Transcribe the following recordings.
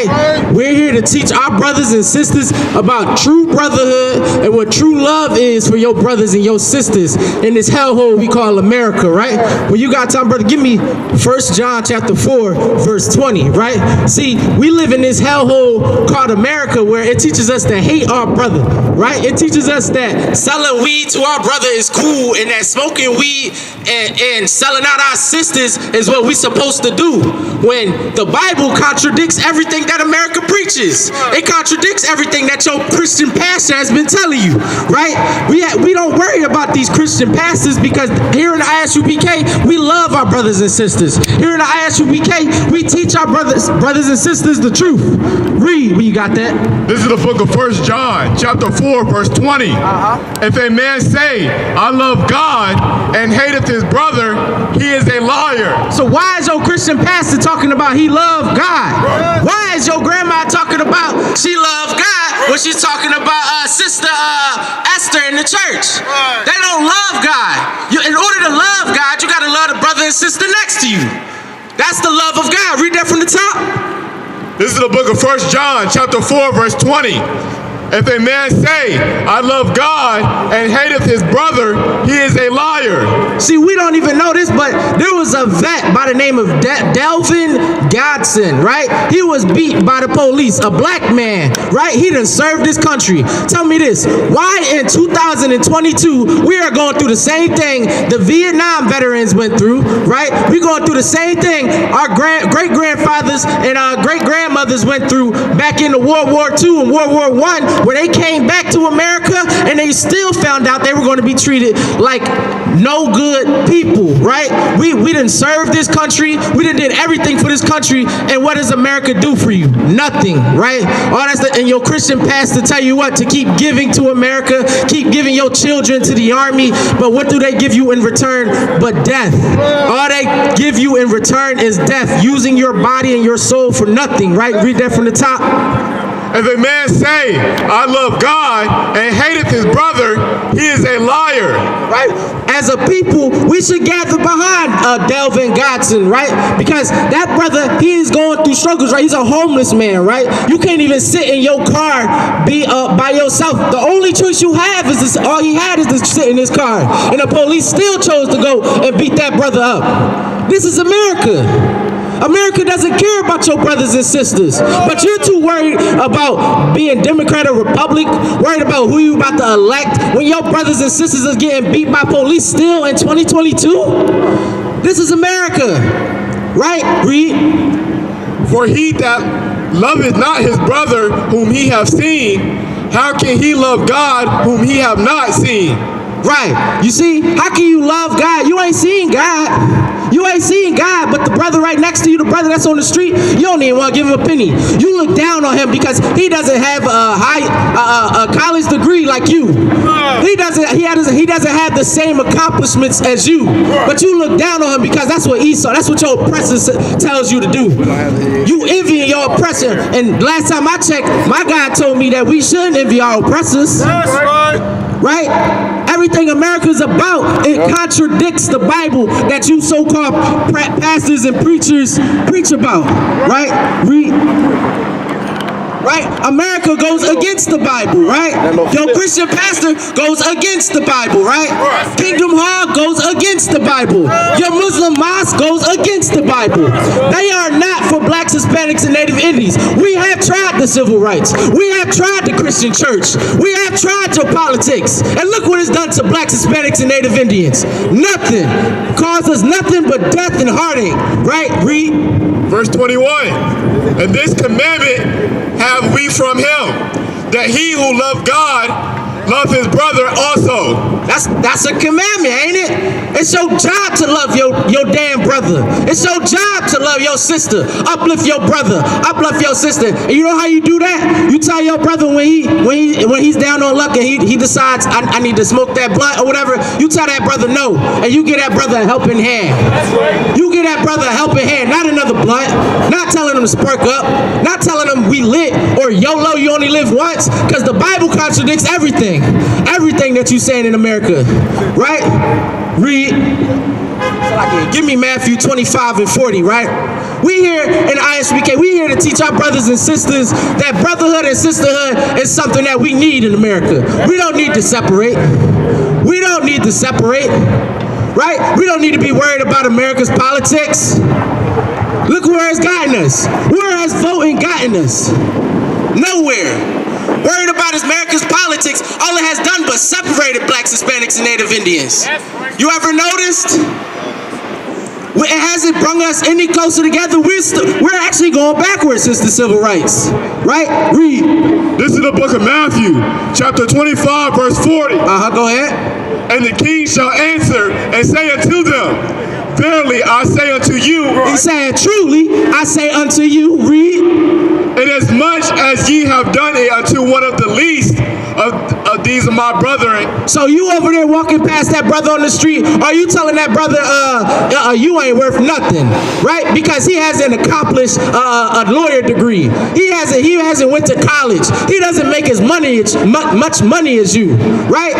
right? We're here to teach our brothers and sisters about true brotherhood and what true love is for your brothers and your sisters in this hellhole we call America, right? When you got time, brother, give me 1 John chapter 4, verse 20, right? See, we live in this hellhole called America where it teaches us to hate our brother, right? It teaches us that selling weed to our brother is cool and that smoking weed and selling out our sisters is what we're supposed to do, when the Bible contradicts everything that America preaches. It contradicts everything that your Christian pastor has been telling you, right? We don't worry about these Christian pastors because here in the I.S.U.P.K, we love our brothers and sisters. Here in the I.S.U.P.K, we teach our brothers and sisters the truth. Read, when you got that. This is the book of 1 John, chapter 4, verse 20. If a man say, I love God, and hateth his brother, he is a liar. So why is your Christian pastor talking about he loved God? Why is your grandma talking about she loved God when she's talking about Sister Esther in the church? They don't love God. In order to love God, you got to love the brother and sister next to you. That's the love of God. Read that from the top. This is the book of 1 John, chapter 4, verse 20. If a man say, I love God, and hateth his brother, he is a liar. See, we don't even know this, but there was a vet by the name of Delvin Godson, right? He was beat by the police, a black man, right? He done served this country. Tell me this, why in 2022, we are going through the same thing the Vietnam veterans went through, right? We're going through the same thing our great-grandfathers and our great-grandmothers went through back in the World War II and World War I, where they came back to America and they still found out they were going to be treated like no good people, right? We done served this country. We done did everything for this country. And what does America do for you? Nothing, right? And your Christian pastor tell you what? To keep giving to America, keep giving your children to the army. But what do they give you in return but death? All they give you in return is death, using your body and your soul for nothing, right? Read that from the top. If a man say, I love God, and hateth his brother, he is a liar. Right? As a people, we should gather behind Delvin Godson, right? Because that brother, he is going through struggles, right? He's a homeless man, right? You can't even sit in your car by yourself. The only choice you have is this, all he had is to sit in his car. And the police still chose to go and beat that brother up. This is America. America doesn't care about your brothers and sisters, but you're too worried about being Democrat or Republic, worried about who you about to elect when your brothers and sisters are getting beat by police still in 2022. This is America, right? Read. For he that loveth not his brother whom he hath seen, how can he love God whom he have not seen? Right. You see, how can you love God? You ain't seen God. You ain't seeing God, but the brother right next to you, the brother that's on the street, you don't even want to give him a penny. You look down on him because he doesn't have a college degree like you. He doesn't have the same accomplishments as you. But you look down on him because that's what Esau, that's what your oppressor tells you to do. You envying your oppressor. And last time I checked, my God told me that we shouldn't envy our oppressors. That's right. Right? Everything America is about, it contradicts the Bible that you so-called pastors and preachers preach about. Right? Read. Right? America goes against the Bible, right? Your Christian pastor goes against the Bible, right? Kingdom Hall goes against the Bible. Your Muslim mosque goes against the Bible. They are not for blacks, Hispanics, and Native Indians. We have tried the civil rights. We have tried the Christian church. We have tried your politics. And look what it's done to blacks, Hispanics, and Native Indians. Nothing. Caused us nothing but death and heartache. Right? Read. Verse 21, and this commandment have we from him, that he who loved God love his brother also. That's a commandment, ain't it? It's your job to love your damn brother. It's your job to love your sister. Uplift your brother. Uplift your sister. And you know how you do that? You tell your brother when he's down on luck and he decides I need to smoke that blunt or whatever. You tell that brother no, and you get that brother a helping hand. You get that brother a helping hand, not another blunt. Not telling him to spark up. Not telling him we lit or YOLO, you only live once. Because the Bible contradicts everything. Everything that you saying in America, right? Read. Give me Matthew 25 and 40, right? We here in I.S.U.P.K, we here to teach our brothers and sisters that brotherhood and sisterhood is something that we need in America. We don't need to separate. We don't need to separate, right? We don't need to be worried about America's politics. Look where it's gotten us. Where has voting gotten us? Nowhere. Worried about America's politics, all it has done but separated blacks, Hispanics, and Native Indians. You ever noticed? It hasn't brought us any closer together. We're actually going backwards since the civil rights, right? Read. This is the book of Matthew, chapter 25, verse 40. Go ahead. And the king shall answer and say unto them, verily I say unto you. He's saying, truly I say unto you. Read. Inasmuch as ye have done it unto one of the least of these of my brethren. So you over there walking past that brother on the street, are you telling that brother, you ain't worth nothing, right? Because he hasn't accomplished a lawyer degree. He hasn't went to college. He doesn't make as much money as you, right?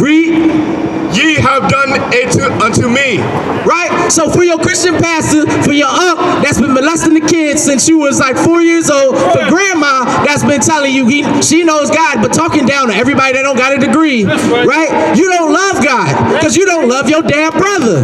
Read. Ye have done it unto me. Right? So for your Christian pastor, for your aunt that's been molesting the kids since you was like 4 years old, for grandma that's been telling you she knows God, but talking down to everybody that don't got a degree, right? You don't love God because you don't love your damn brother.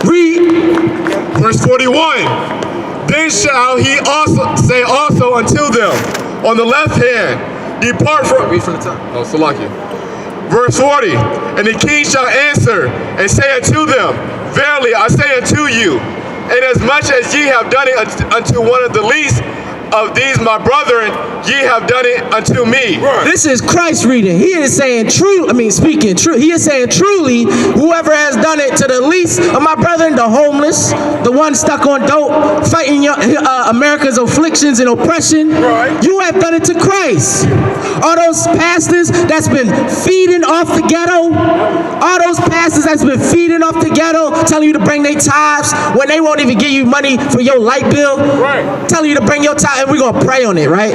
Read. Verse 41. Then shall he also say also unto them on the left hand, depart from... Read from the top. Oh, Salakia. Verse 40, and the king shall answer and say unto them, verily I say unto you, inasmuch as ye have done it unto one of the least of these my brethren, ye have done it unto me. This is Christ reading. He is saying speaking true. He is saying truly, whoever has done it to the least of my brethren, the homeless, the one stuck on dope, fighting America's afflictions and oppression, you have done it to Christ. All those pastors that's been feeding off the ghetto, all those pastors that's been feeding off the ghetto, telling you to bring their tithes when they won't even give you money for your light bill, telling you to bring your tithe, and we're gonna pray on it, right?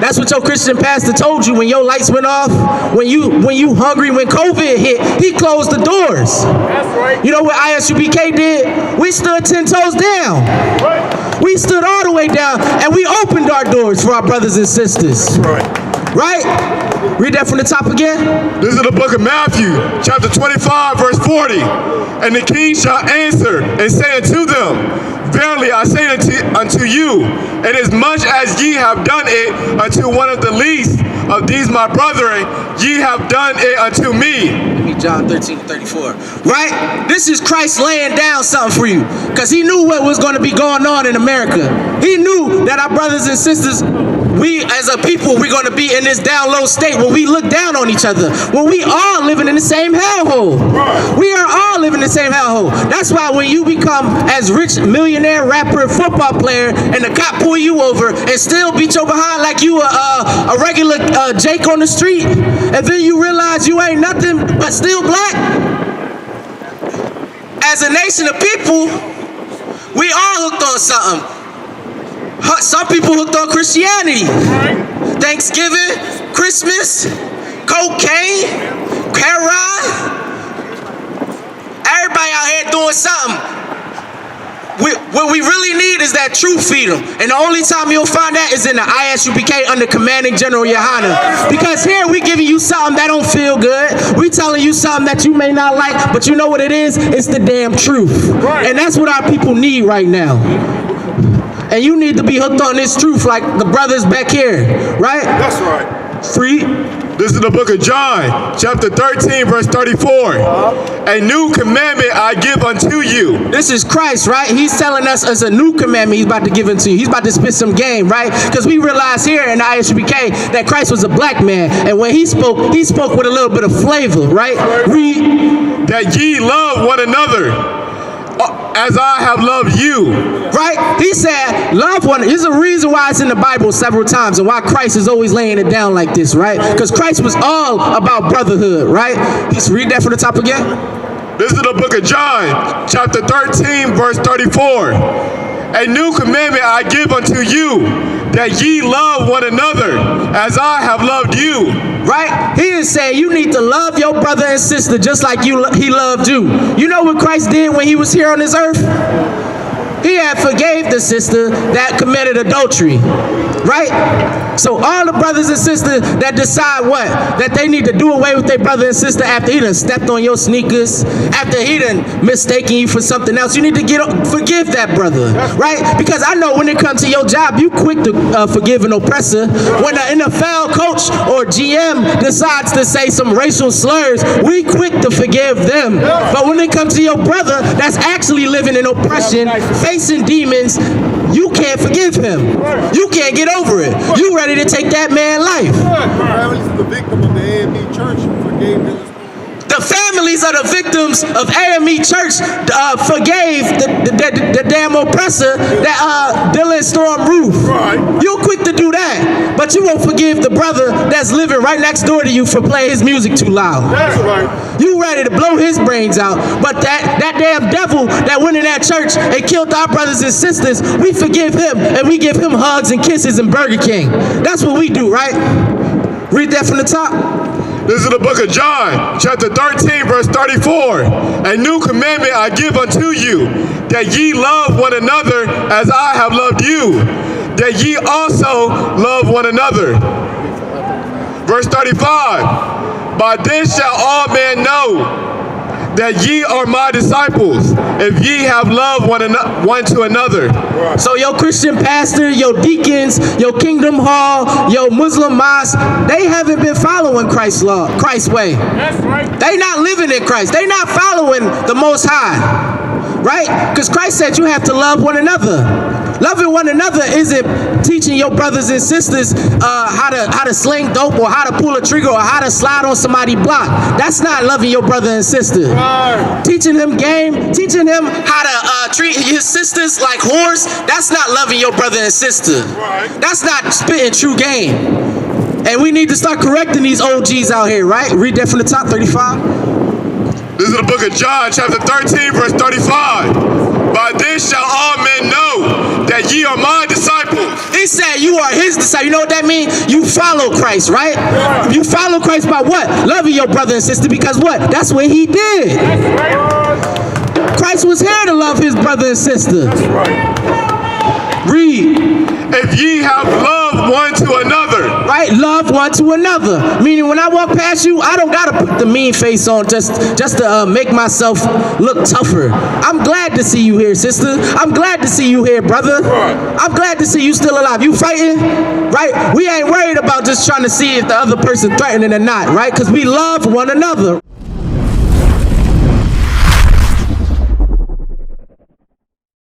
That's what your Christian pastor told you when your lights went off, when you hungry, when COVID hit, he closed the doors. That's right. You know what I.S.U.P.K did? We stood 10 toes down. Right. We stood all the way down, and we opened our doors for our brothers and sisters. Right? Read that from the top again. This is the book of Matthew, chapter 25, verse 40. And the king shall answer and say unto them, verily I say unto you, inasmuch as ye have done it unto one of the least of these my brethren, ye have done it unto me. Give me John 13:34. Right? This is Christ laying down something for you, because he knew what was going to be going on in America. He knew that our brothers and sisters, we as a people, we're going to be in this down low state where we look down on each other, when we all living in the same hellhole. We are all living in the same hellhole. That's why when you become as rich millionaire rapper and football player and the cop pull you over and still beat your behind like you a regular Jake on the street, and then you realize you ain't nothing but still black. As a nation of people, we all hooked on something. Some people hooked on Christianity. Thanksgiving, Christmas, cocaine, heroin. Everybody out here doing something. What we really need is that true freedom. And the only time you'll find that is in the I.S.U.P.K under Commanding General YAHANNA. Because here we giving you something that don't feel good. We telling you something that you may not like, but you know what it is? It's the damn truth. And that's what our people need right now. And you need to be hooked on this truth like the brothers back here, right? That's right. Free. This is the book of John, chapter 13, verse 34. A new commandment I give unto you. This is Christ, right? He's telling us as a new commandment he's about to give unto you. He's about to spit some game, right? Because we realize here in the I.S.U.P.K that Christ was a black man. And when he spoke with a little bit of flavor, right? Read. That ye love one another as I have loved you. Right? He said, love one. There's a reason why it's in the Bible several times and why Christ is always laying it down like this, right? Because Christ was all about brotherhood, right? Let's read that from the top again. This is the book of John, chapter 13, verse 34. A new commandment I give unto you, that ye love one another as I have loved you. Right? He is saying you need to love your brother and sister just like he loved you. You know what Christ did when he was here on this earth? He had forgave the sister that committed adultery. Right? So all the brothers and sisters that decide what? That they need to do away with their brother and sister after he done stepped on your sneakers, after he done mistaken you for something else, you need to forgive that brother, right? Because I know when it comes to your job, you quick to forgive an oppressor. When an NFL coach or GM decides to say some racial slurs, we quick to forgive them. But when it comes to your brother that's actually living in oppression, facing demons, you can't forgive him. You can't get over it. You ready to take that man's life. The victim of the A.M.E. church forgave them. The families of the victims of A.M.E. church forgave the damn oppressor that Dylan stormed roof. Right. You're quick to do that, but you won't forgive the brother that's living right next door to you for playing his music too loud. That's right. You ready to blow his brains out, but that damn devil that went in that church and killed our brothers and sisters, we forgive him and we give him hugs and kisses and Burger King. That's what we do, right? Read that from the top. This is the book of John, chapter 13, verse 34. A new commandment I give unto you, that ye love one another as I have loved you, that ye also love one another. Verse 35. By this shall all men know that ye are my disciples, if ye have loved one to another. So your Christian pastor, your deacons, your Kingdom Hall, your Muslim mosque, they haven't been following Christ's law, Christ's way. That's right. They not living in Christ. They not following the Most High, right? Because Christ said you have to love one another. Loving one another isn't teaching your brothers and sisters how to sling dope or how to pull a trigger or how to slide on somebody's block. That's not loving your brother and sister. Right. Teaching him game, teaching him how to treat his sisters like whores, that's not loving your brother and sister. Right. That's not spitting true game. And we need to start correcting these OGs out here, right? Read that from the top, 35. This is the book of John, chapter 13, verse 35. By this shall all men know that ye are my disciples. He said you are his disciple. You know what that means? You follow Christ, right? Yeah. You follow Christ by what? Loving your brother and sister, because what? That's what he did. That's right. Christ was here to love his brother and sister. That's right. Read. If ye have loved one to another. Right? Love one to another. Meaning when I walk past you, I don't gotta put the mean face on just to make myself look tougher. I'm glad to see you here, sister. I'm glad to see you here, brother. I'm glad to see you still alive. You fighting? Right? We ain't worried about just trying to see if the other person threatening or not, right? Because we love one another.